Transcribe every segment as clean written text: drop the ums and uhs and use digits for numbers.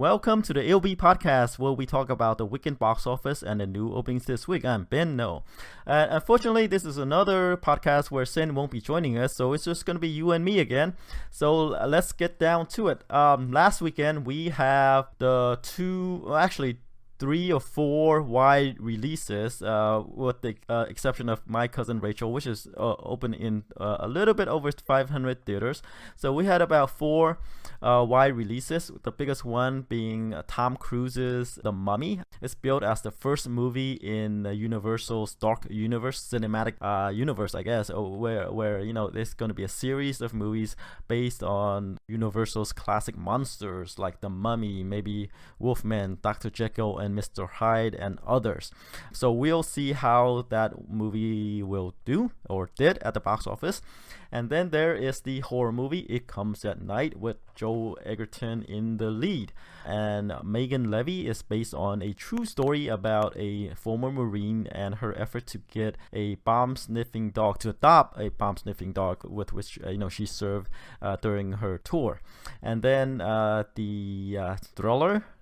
Welcome to the EOB Podcast, where we talk about the weekend box office and the new openings this week. I'm Ben No. Unfortunately, this is another podcast where Sin won't be joining us, so it's just going to be you and me again. So let's get down to it. Last weekend, we have the three or four wide releases, with the exception of My Cousin Rachel, which is open in a little bit over 500 theaters. So we had about four wide releases, the biggest one being Tom Cruise's The Mummy. It's billed as the first movie in Universal's Dark Universe cinematic universe, I guess, where there's going to be a series of movies based on Universal's classic monsters like The Mummy, maybe Wolfman, Dr. Jekyll, and Mr. Hyde, and others. So we'll see how that movie will do or did at the box office. And then there is the horror movie It Comes at Night with Joel Edgerton in the lead. And Megan Leavey is based on a true story about a former Marine and her effort to get a bomb-sniffing dog, to adopt a bomb-sniffing dog with which she served during her tour. And then the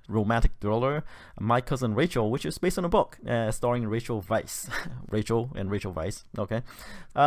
romantic thriller My Cousin Rachel, which is based on a book starring Rachel Weisz. Rachel Weisz. Okay,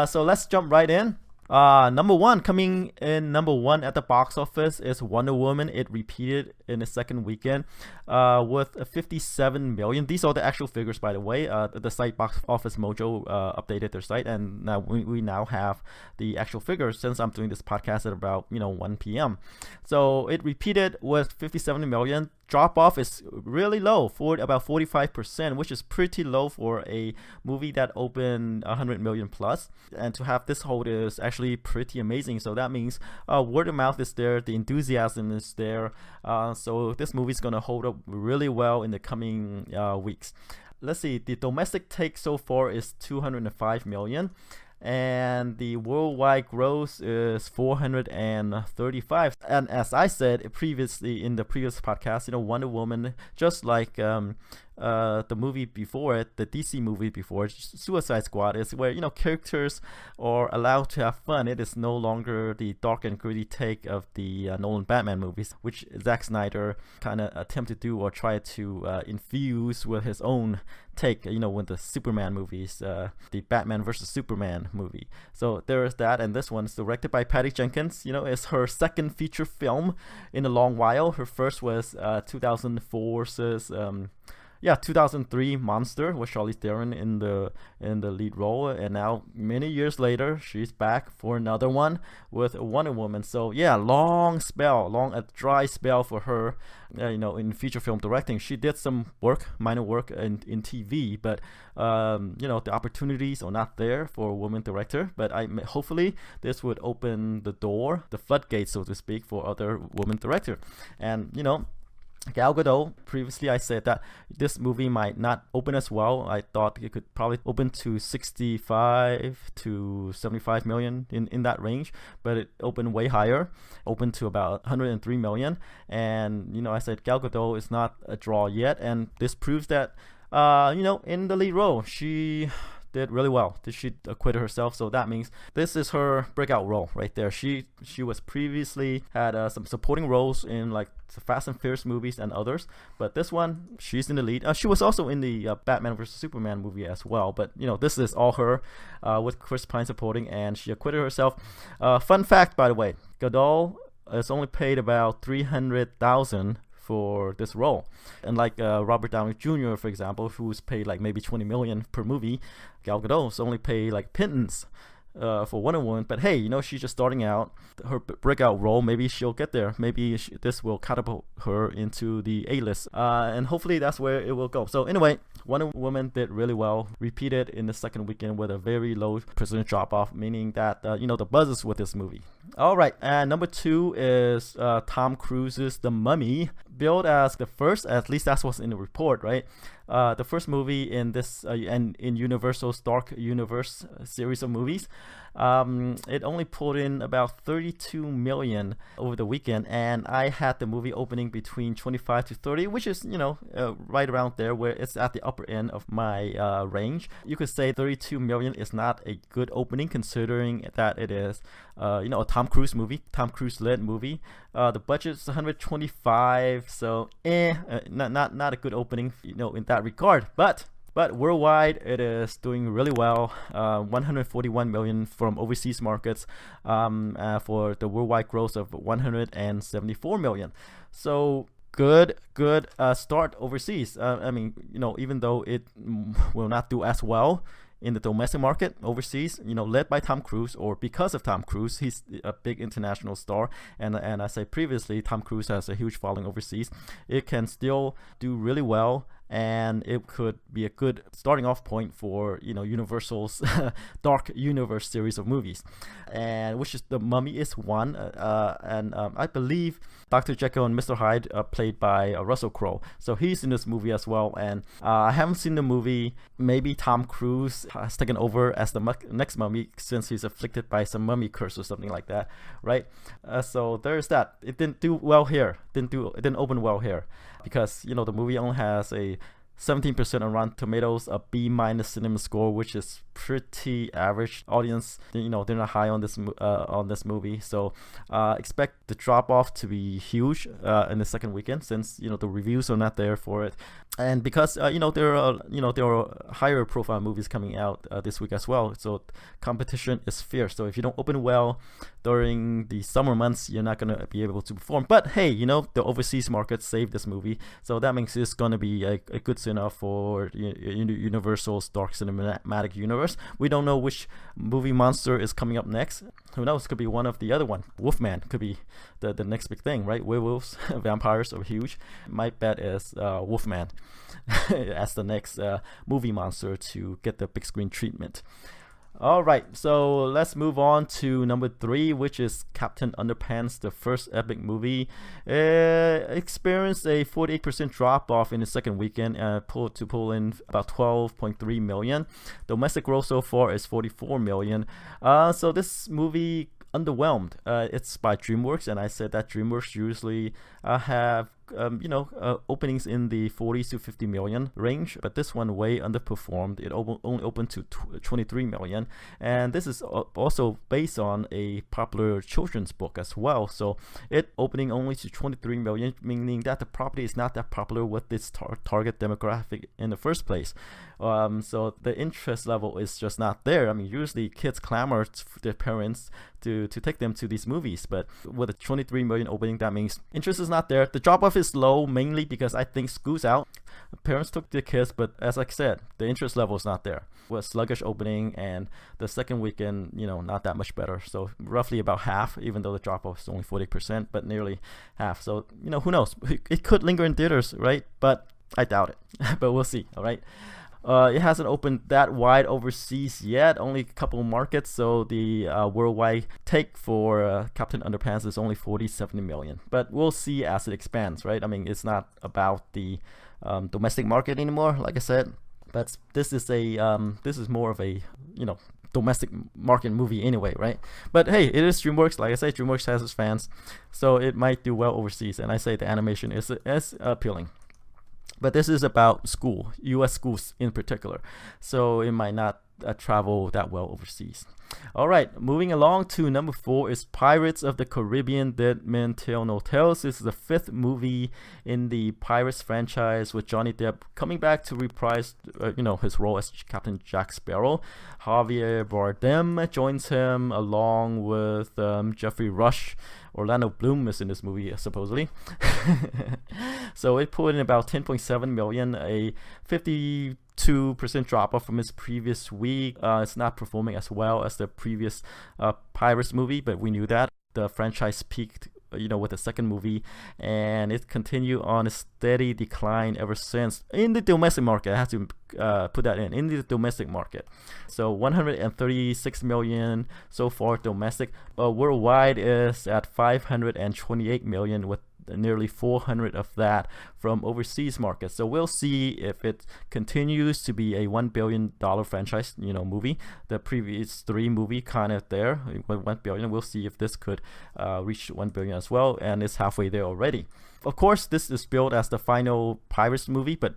so let's jump right in. Coming in number one at the box office is Wonder Woman. It repeated in the second weekend with 57 million. These are the actual figures, by the way. The site Box Office Mojo updated their site, and now we now have the actual figures since I'm doing this podcast at about 1 p.m. So it repeated with 57 million. Drop off is really low, for about 45%, which is pretty low for a movie that opened 100 million plus. And to have this hold is actually pretty amazing. So that means word of mouth is there, the enthusiasm is there. So this movie is going to hold up really well in the coming weeks. Let's see, the domestic take so far is 205 million. And the worldwide gross is 435. And as I said previously in the previous podcast, Wonder Woman, just like the movie before it, the DC movie before it, Suicide Squad, is where characters are allowed to have fun. It is no longer the dark and gritty take of the Nolan Batman movies, which Zack Snyder kind of attempted to do or tried to infuse with his own take, with the Superman movies, the Batman versus Superman movie. So there is that, and this one's directed by Patty Jenkins. It's her second feature film in a long while. Her first was 2004's 2003 Monster with Charlize Theron in the lead role, and now many years later she's back for another one with Wonder Woman. So a dry spell for her, in feature film directing. She did some minor work in TV, but the opportunities are not there for a woman director. But hopefully this would open the floodgates, so to speak, for other women director. And Gal Gadot, previously I said that this movie might not open as well. I thought it could probably open to 65 to 75 million in that range, but it opened way higher, opened to about 103 million. And I said Gal Gadot is not a draw yet, and this proves that in the lead role she did really well. She acquitted herself, so that means this is her breakout role right there. She was previously had some supporting roles in like the Fast and Furious movies and others, but this one she's in the lead. She was also in the Batman vs Superman movie as well, but this is all her with Chris Pine supporting, and she acquitted herself. Fun fact, by the way, Gadot is only paid about $300,000 for this role, and like Robert Downey Jr., for example, who's paid like maybe 20 million per movie, Gal Gadot's only paid like pittance for Wonder Woman. But hey, she's just starting out her breakout role. Maybe she'll get there. Maybe this will catapult her into the A-list, and hopefully that's where it will go. So anyway, Wonder Woman did really well, repeated in the second weekend with a very low percentage drop off, meaning that the buzz is with this movie. All right, and number two is Tom Cruise's The Mummy, billed as the first, at least that's what's in the report, right? The first movie in this in Universal's Dark Universe series of movies. It only pulled in about 32 million over the weekend, and I had the movie opening between 25 to 30, which is, right around there, where it's at the upper end of my range. You could say 32 million is not a good opening, considering that it is a Tom Cruise led movie. The budget is 125, so not a good opening, in that regard. But worldwide, it is doing really well. 141 million from overseas markets, for the worldwide gross of 174 million. So good start overseas. Even though it will not do as well in the domestic market, overseas, led by Tom Cruise, or because of Tom Cruise. He's a big international star, and I say previously, Tom Cruise has a huge following overseas. It can still do really well, and it could be a good starting off point for Universal's Dark Universe series of movies, and which is The Mummy is one, and I believe Dr. Jekyll and Mr. Hyde, played by Russell Crowe. So he's in this movie as well, and I haven't seen the movie. Maybe Tom Cruise has taken over as the next mummy, since he's afflicted by some mummy curse or something like that, right? So there's that. It didn't do well here. It didn't open well here, because the movie only has a 17% on Rotten Tomatoes, a B- cinema score, which is pretty average. Audience, they're not high on this movie, so expect the drop off to be huge in the second weekend, since the reviews are not there for it, and because there are higher profile movies coming out this week as well. So competition is fierce. So if you don't open well during the summer months, you're not gonna be able to perform. But hey, the overseas market saved this movie, so that means it's gonna be a good enough for Universal's Dark Cinematic Universe. We don't know which movie monster is coming up next. Who knows? Could be one of the other one. Wolfman could be the next big thing, right? Werewolves, vampires are huge. My bet is Wolfman as the next movie monster to get the big screen treatment. All right, so let's move on to number 3, which is Captain Underpants, the first epic movie. Experienced a 48% drop off in the second weekend, to pull in about 12.3 million. Domestic gross so far is 44 million. So this movie underwhelmed. It's by DreamWorks, and I said that DreamWorks usually have openings in the 40 to 50 million range, but this one way underperformed. It only opened to 23 million, and this is also based on a popular children's book as well. So it opening only to 23 million, meaning that the property is not that popular with its target demographic in the first place. So the interest level is just not there. Usually kids clamor for their parents to take them to these movies, but with a 23 million opening, that means interest is not there. The drop-off is low, mainly because I think school's out. Parents took their kids, but as I said, the interest level is not there. With sluggish opening, and the second weekend, not that much better. So roughly about half, even though the drop-off is only 40%, but nearly half. So, who knows? It could linger in theaters, right? But I doubt it. But we'll see, all right? It hasn't opened that wide overseas yet, only a couple markets, so the worldwide take for Captain Underpants is only 47 million. But we'll see as it expands, right? It's not about the domestic market anymore, like I said, but this is more of a domestic market movie anyway, right? But hey, it is DreamWorks. Like I say, DreamWorks has its fans, so it might do well overseas, and I say the animation is appealing. But this is about school, U.S. schools in particular, so it might not travel that well overseas. All right, moving along to number 4 is Pirates of the Caribbean: Dead Men Tell No Tales. This is the 5th movie in the Pirates franchise, with Johnny Depp coming back to reprise his role as Captain Jack Sparrow. Javier Bardem joins him, along with Jeffrey Rush. Orlando Bloom is in this movie, supposedly. So it pulled in about 10.7 million, a 52% drop off from its previous week. It's not performing as well as the previous Pirates movie, but we knew that. The franchise peaked with the second movie, and it continued on a steady decline ever since. In the domestic market, I have to put that in the domestic market. So 136 million so far domestic. Worldwide is at 528 million, with nearly 400 of that from overseas markets. So we'll see if it continues to be a $1 billion franchise, movie. The previous 3 movie kind of there, $1 billion. We'll see if this could reach $1 billion as well, and it's halfway there already. Of course, this is billed as the final Pirates movie, but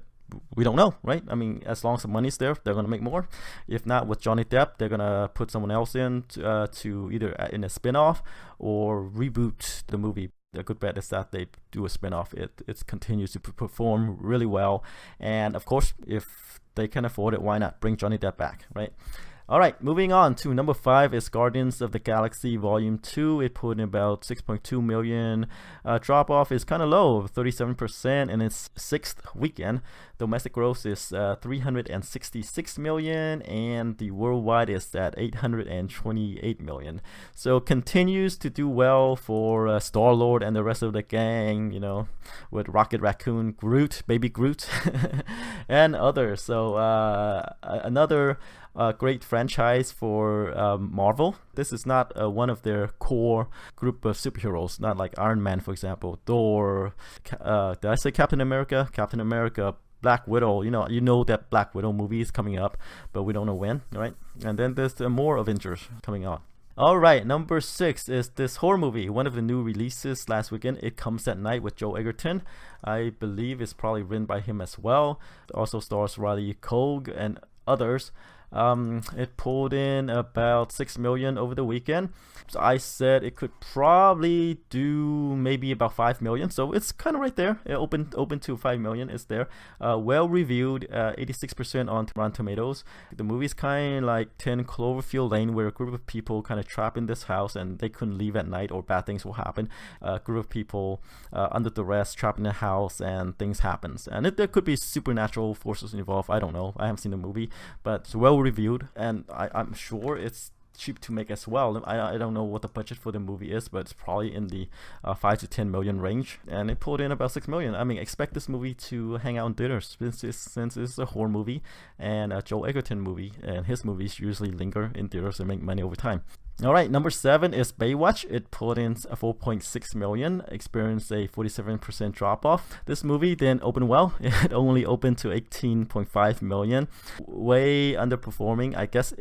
we don't know, right? I mean, as long as the money's there, they're gonna make more. If not, with Johnny Depp, they're gonna put someone else in to either in a spin-off or reboot the movie. A good bet is that they do a spin-off. It continues to perform really well, and of course, if they can afford it, why not bring Johnny Depp back, right? All right, moving on to number 5 is Guardians of the Galaxy Volume 2. It put in about 6.2 million. Drop off is kind of low, 37% in its 6th weekend. Domestic gross is 366 million, and the worldwide is at 828 million. So continues to do well for Star-Lord and the rest of the gang, with Rocket Raccoon, Groot, Baby Groot, and others. So another great franchise for Marvel. This is not one of their core group of superheroes, not like Iron Man, for example, Thor, did I say Captain America? Captain America, Black Widow. You know that Black Widow movie is coming up, but we don't know when, right? And then there's more Avengers coming on. All right, number 6 is this horror movie, one of the new releases last weekend. It Comes at Night with Joe Egerton. I believe it's probably written by him as well. It also stars Riley Cogue and others. It pulled in about 6 million over the weekend. So I said it could probably do maybe about 5 million. So it's kind of right there. Open to 5 million. It's there. Well reviewed, 86% on Rotten Tomatoes. The movie's kind of like 10 Cloverfield Lane, where a group of people kind of trapped in this house and they couldn't leave at night or bad things will happen. A group of people under duress, trapped in the house, and things happens. And there could be supernatural forces involved. I don't know. I haven't seen the movie, but it's well reviewed, and I'm sure it's cheap to make as well. I don't know what the budget for the movie is, but it's probably in the 5 to 10 million range, and it pulled in about 6 million. I mean, expect this movie to hang out in theaters since it's a horror movie and a Joe Egerton movie, and his movies usually linger in theaters and make money over time. All right, number 7 is Baywatch. It put in 4.6 million, experienced a 47% drop off. This movie didn't open well. It only opened to 18.5 million, way underperforming, I guess,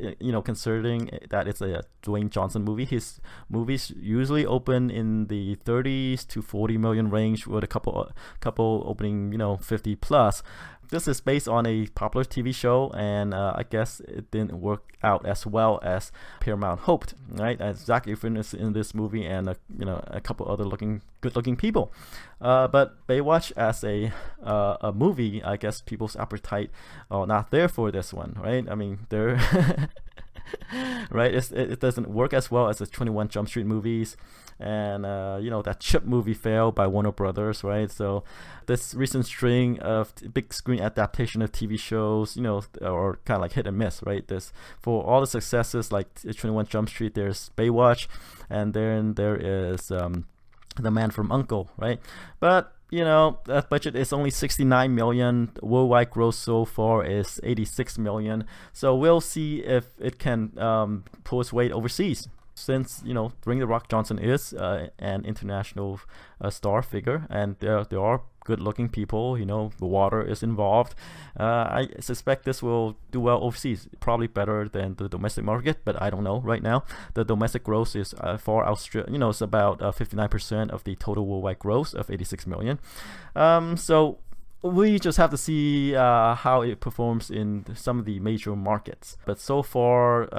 considering that it's a Dwayne Johnson movie. His movies usually open in the 30s to 40 million range, with a couple opening 50 plus. This is based on a popular TV show, and I guess it didn't work out as well as Paramount hoped, right? As Zac Efron is in this movie, and a couple other good-looking people. But Baywatch as a movie, I guess people's appetite are not there for this one, right? I mean, they're right? It doesn't work as well as the 21 Jump Street movies, and that Chip movie failed by Warner Brothers, right? So this recent string of big screen adaptation of TV shows, are kind of like hit and miss, right? This, for all the successes like 21 Jump Street, there's Baywatch, and then there is The Man from U.N.C.L.E., right? But that budget is only 69 million. Worldwide gross so far is 86 million. So we'll see if it can pull its weight overseas. Since Dwayne The Rock Johnson is an international star figure, and there are good-looking people, the water is involved. I suspect this will do well overseas, probably better than the domestic market, but I don't know right now. The domestic gross is far outstrip, it's about 59% of the total worldwide gross of 86 million. So we just have to see how it performs in some of the major markets. But so far,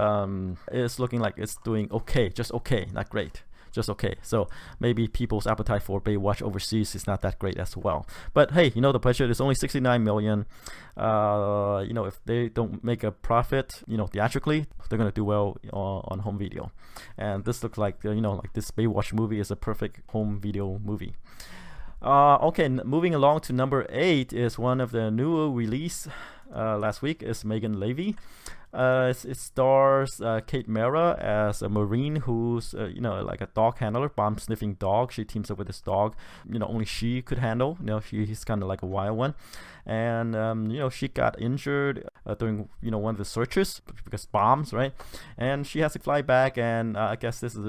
it's looking like it's doing okay, just okay, not great. Just okay. So maybe people's appetite for Baywatch overseas is not that great as well. But hey, the budget is only 69 million. If they don't make a profit, theatrically, they're gonna do well on home video. And this looks like like this Baywatch movie is a perfect home video movie. Okay, moving along to number 8 is one of the newer release last week is Megan Leavey. It stars Kate Mara as a Marine who's, like a dog handler, bomb sniffing dog. She teams up with this dog, only she could handle. He's kind of like a wild one. And, she got injured during, one of the searches because bombs, right? And she has to fly back. And I guess this is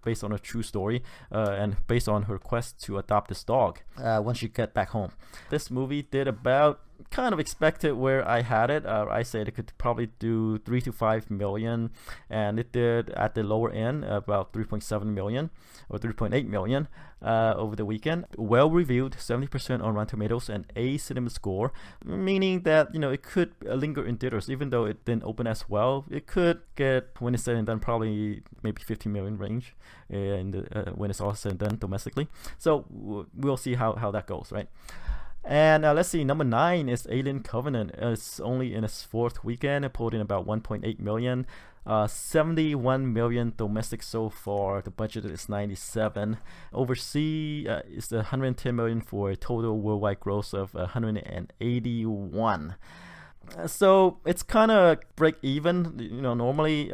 based on a true story and based on her quest to adopt this dog once she get back home. This movie did about kind of expected where I had it. I said it could probably do 3 to 5 million, and it did at the lower end about 3.7 million or 3.8 million over the weekend. Well reviewed, 70% on Rotten Tomatoes, and A cinema score, meaning that it could linger in theaters even though it didn't open as well. It could get, when it's said and done, probably maybe 15 million range, and when it's all said and done domestically. So we'll see how that goes, right? And let's see, number 9 is Alien Covenant. It's only in its 4th weekend. It pulled in about 1.8 million. 71 million domestic so far. The budget is 97. Overseas is 110 million for a total worldwide gross of 181. So it's kind of break even. Normally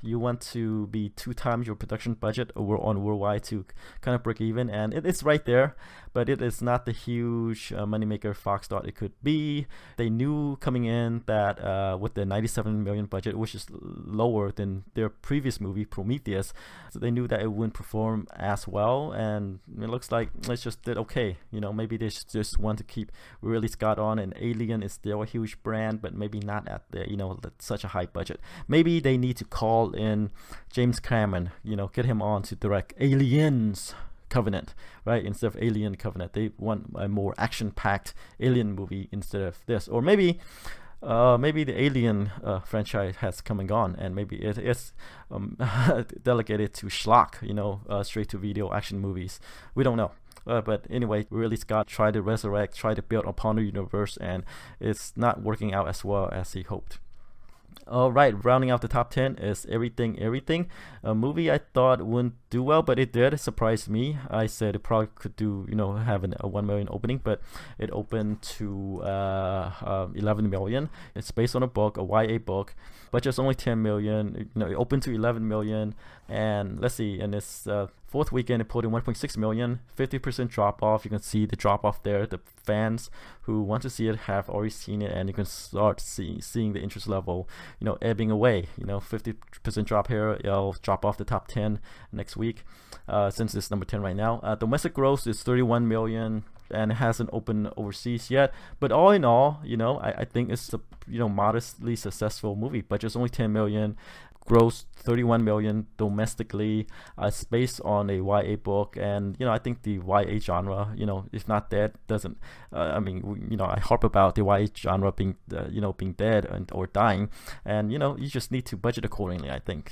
you want to be 2 times your production budget on worldwide to kind of break even, and it's right there, but it is not the huge moneymaker Fox thought it could be. They knew coming in that with the 97 million budget, which is lower than their previous movie Prometheus, so they knew that it wouldn't perform as well, and it looks like it just did okay. Maybe they just want to keep Ridley Scott on, and Alien is still a huge brand, but maybe not at the such a high budget. Maybe they need to call in James Cameron, get him on to direct Aliens Covenant, right? Instead of Alien Covenant, they want a more action-packed Alien movie instead of this. Or maybe the Alien franchise has come and gone, and maybe it's delegated to schlock, straight-to-video action movies. We don't know. But anyway, Ridley Scott tried to resurrect, tried to build upon the universe, and it's not working out as well as he hoped. Alright, rounding out the top 10 is Everything. A movie I thought wouldn't do well, but it did. It surprised me. I said it probably could do, have a 1 million opening, but it opened to 11 million. It's based on a book, a YA book. Budget's only 10 million. It opened to 11 million. And let's see, in its 4th weekend, it pulled in 1.6 million, 50% drop off. You can see the drop off there. The fans who want to see it have already seen it, and you can start seeing the interest level, ebbing away. 50% drop here. It'll drop off the top 10 next week, since it's number 10 right now. Domestic gross is 31 million. And it hasn't opened overseas yet, but all in all, I think it's a modestly successful movie. Budget's only 10 million, gross 31 million domestically. It's based on a YA book, and I think the YA genre, if not dead, doesn't. I harp about the YA genre being dead or dying, and you just need to budget accordingly. I think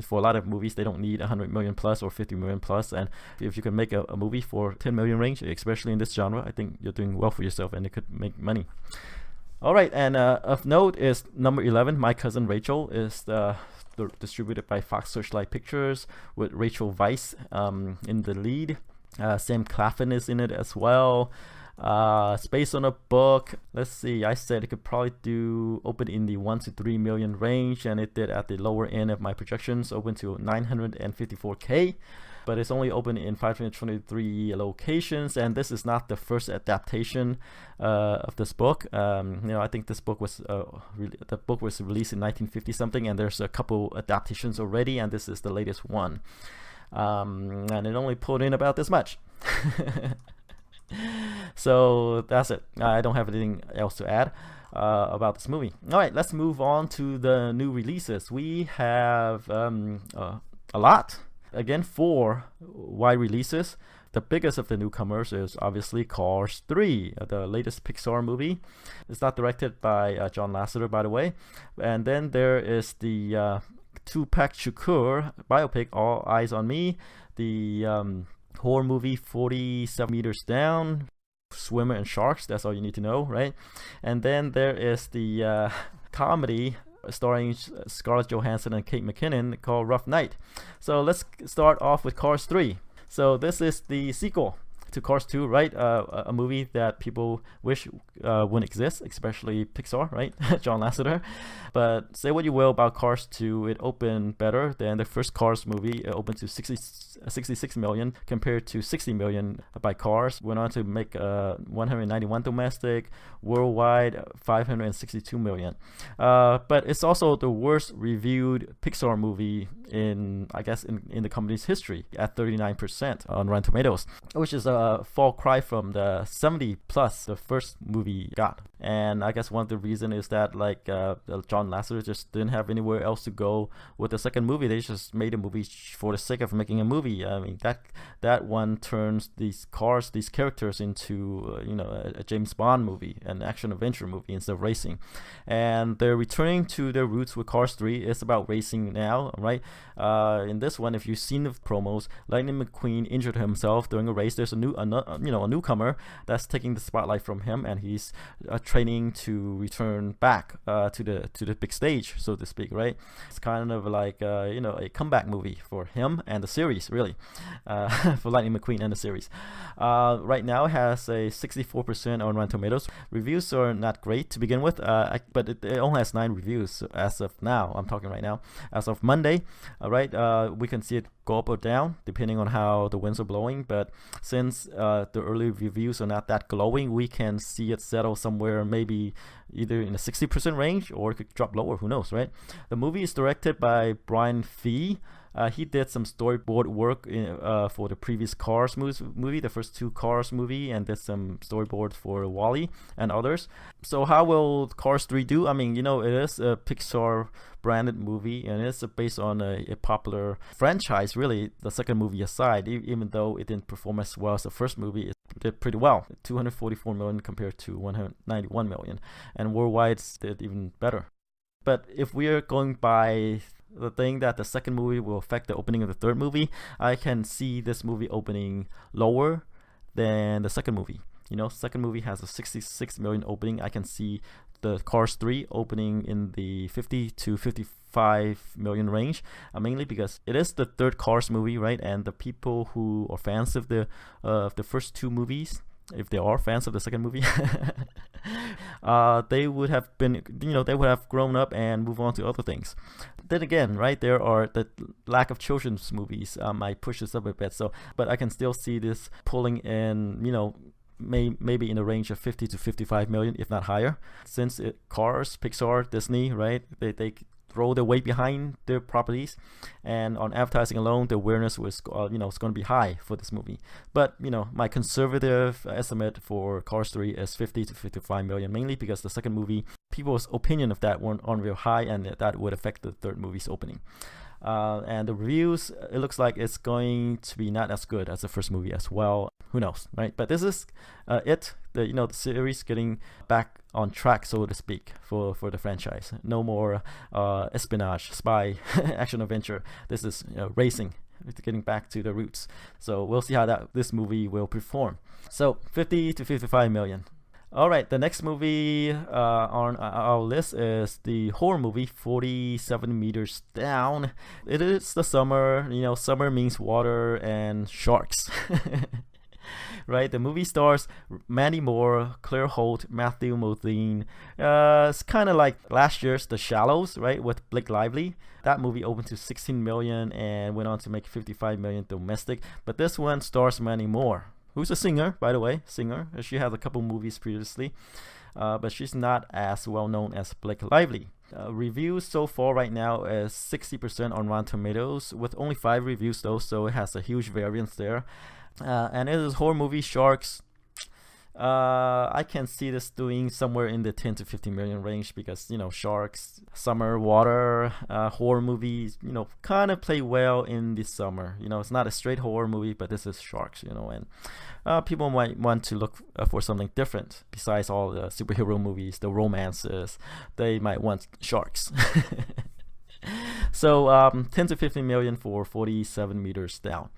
for a lot of movies, they don't need 100 million plus or 50 million plus, and if you can make a movie for 10 million range, especially in this genre, I think you're doing well for yourself, and it could make money. Alright, and of note is number 11, My Cousin Rachel, is distributed by Fox Searchlight Pictures with Rachel Weisz in the lead. Sam Claflin is in it as well. It's based on a book. Let's see, I said it could probably open in the 1 to 3 million range, and it did at the lower end of my projections, open to 954K. But it's only open in 523 locations, and this is not the first adaptation of this book. I think this book was the book was released in 1950 something, and there's a couple adaptations already, and this is the latest one. And it only pulled in about this much. So that's it. I don't have anything else to add about this movie. All right, let's move on to the new releases. We have a lot. Again, 4 wide releases. The biggest of the newcomers is obviously Cars 3, the latest Pixar movie. It's not directed by John Lasseter, by the way. And then there is the Tupac Shakur biopic, All Eyes on Me, the horror movie 47 Meters Down, Swimmer and Sharks, that's all you need to know, right? And then there is the comedy starring Scarlett Johansson and Kate McKinnon called Rough Night. So let's start off with Cars 3. So this is the sequel to Cars 2, right? A movie that people wish wouldn't exist, especially Pixar, right? John Lasseter. But say what you will about Cars 2, it opened better than the first Cars movie. It opened to 66 million compared to 60 million by Cars. Went on to make 191 domestic, worldwide 562 million. But it's also the worst reviewed Pixar movie in the company's history at 39% on Rotten Tomatoes, which is a far cry from the 70 plus the first movie got. And I guess one of the reasons is that John Lasseter just didn't have anywhere else to go with the second movie. They just made a movie for the sake of making a movie. I mean, that one turns these characters into a James Bond movie, an action adventure movie instead of racing. And they're returning to their roots with Cars 3. It's about racing now, right? In this one, if you've seen the promos, Lightning McQueen injured himself during a race. There's a newcomer that's taking the spotlight from him, and he's training to return back to the big stage, so to speak, right? It's kind of like a comeback movie for him and the series, really, for Lightning McQueen and the series. Right now it has a 64% on Rotten Tomatoes. Reviews are not great to begin with, but it only has 9 reviews as of now. I'm talking right now, as of Monday. Right, we can see it go up or down depending on how the winds are blowing, but since the early reviews are not that glowing, we can see it settle somewhere maybe either in the 60% range, or it could drop lower, who knows, right? The movie is directed by Brian Fee. He did some storyboard work for the previous Cars movie, the first 2 Cars movie, and did some storyboard for WALL-E and others. So how will Cars 3 do? I mean, it is a Pixar branded movie, and it's based on a popular franchise, really, the second movie aside. Even though it didn't perform as well as the first movie, it did pretty well. 244 million compared to 191 million, and worldwide it did even better. But if we are going by the thing that the second movie will affect the opening of the third movie, I can see this movie opening lower than the second movie. Second movie has a 66 million opening. I can see the Cars 3 opening in the 50 to 55 million range, mainly because it is the third Cars movie, right? And the people who are fans of the first 2 movies, if they are fans of the second movie, they would have been, they would have grown up and move on to other things. Then again, right, there are the lack of children's movies might push this up a bit. But I can still see this pulling in, maybe in the range of 50 to 55 million, if not higher. Since Cars, Pixar, Disney, right, they throw their weight behind their properties, and on advertising alone, the awareness was it's going to be high for this movie. But my conservative estimate for Cars 3 is 50 to 55 million, mainly because the second movie, people's opinion of that weren't real high, and that would affect the third movie's opening. And the reviews, it looks like it's going to be not as good as the first movie as well. Who knows, right? But this is the series getting back on track, so to speak, for the franchise. No more espionage, spy, action adventure. This is racing. It's getting back to the roots. So we'll see how this movie will perform. So 50 to 55 million. All right, the next movie on our list is the horror movie 47 Meters Down. It is the summer. Summer means water and sharks. Right, the movie stars Mandy Moore, Claire Holt, Matthew Modine. It's kind of like last year's The Shallows, right, with Blake Lively. That movie opened to 16 million and went on to make 55 million domestic. But this one stars Mandy Moore, who's a singer, by the way, She has a couple movies previously, but she's not as well known as Blake Lively. Reviews so far right now is 60% on Rotten Tomatoes, with only 5 reviews though, so it has a huge variance there. And it is horror movie, sharks. I can see this doing somewhere in the 10 to 15 million range because, sharks, summer, water, horror movies, kind of play well in the summer. It's not a straight horror movie, but this is sharks, and people might want to look for something different besides all the superhero movies, the romances. They might want sharks. So 10 to 15 million for 47 Meters Down.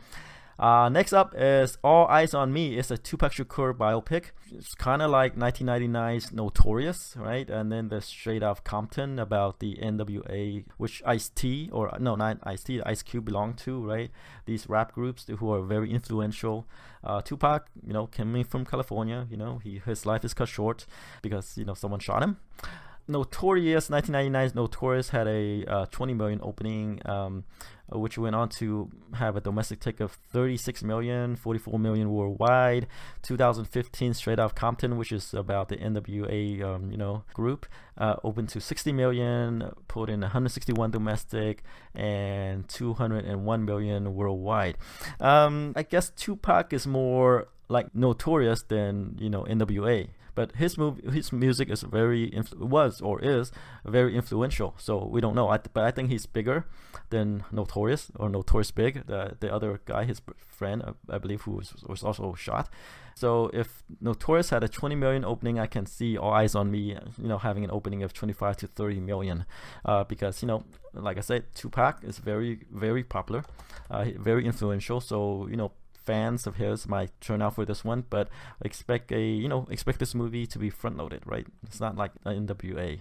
Next up is All Eyez on Me. It's a Tupac Shakur biopic. It's kind of like 1999's Notorious, right? And then the Straight Outta Compton about the NWA, which Ice-T, or no, not Ice-T, Ice Cube belonged to, right? These rap groups who are very influential. Tupac, coming from California, his life is cut short because, someone shot him. Notorious, 1999's Notorious had a 20 million opening, which went on to have a domestic take of 36 million, 44 million worldwide. 2015 Straight Outta Compton, which is about the NWA, group, opened to 60 million, pulled in 161 domestic and 201 million worldwide. I guess Tupac is more like Notorious than NWA. But his music is is very influential. So we don't know. But I think he's bigger than Notorious, or Notorious Big, the other guy, his friend, I believe, who was also shot. So if Notorious had a 20 million opening, I can see All Eyez on Me, having an opening of 25 to 30 million, because like I said, Tupac is very, very popular, very influential. So fans of his might turn out for this one, but expect this movie to be front loaded, right? It's not like NWA,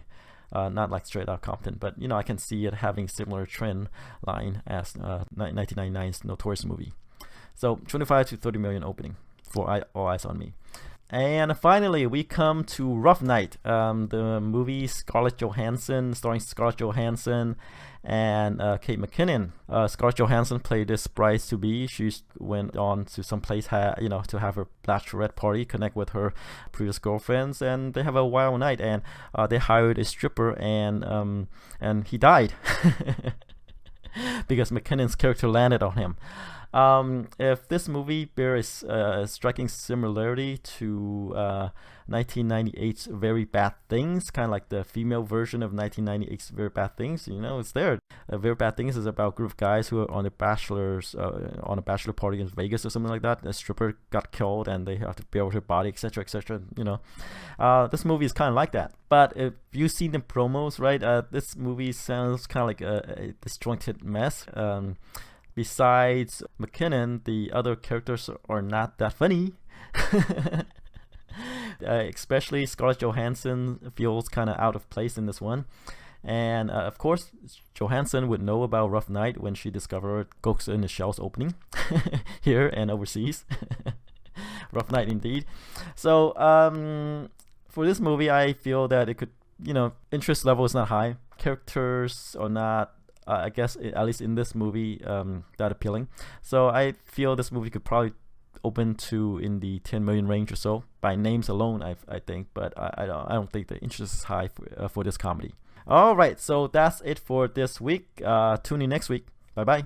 not like Straight Outta Compton, but I can see it having similar trend line as 1999's Notorious movie. So 25 to 30 million opening for All Eyez on Me. And finally, we come to Rough Night, the movie starring Scarlett Johansson and Kate McKinnon. Scarlett Johansson played this bride-to-be. She went on to some place, to have her bachelorette party, connect with her previous girlfriends, and they have a wild night. And they hired a stripper, and he died because McKinnon's character landed on him. If this movie bears a striking similarity to 1998's Very Bad Things, kind of like the female version of 1998's Very Bad Things, it's there. Very Bad Things is about a group of guys who are on a bachelor party in Vegas or something like that. A stripper got killed and they have to bury her body, etc., etc. This movie is kind of like that. But if you've seen the promos, right, this movie sounds kind of like a disjointed mess. Besides McKinnon, the other characters are not that funny. Especially Scarlett Johansson feels kind of out of place in this one. And of course, Johansson would know about Rough Night when she discovered Ghost in the Shell's opening here and overseas. Rough Night indeed. So for this movie, I feel that it could, interest level is not high. Characters are not, I guess, at least in this movie, that appealing. So I feel this movie could probably open to in the 10 million range or so by names alone, I think. But I don't think the interest is high for this comedy. All right, so that's it for this week. Tune in next week. Bye bye.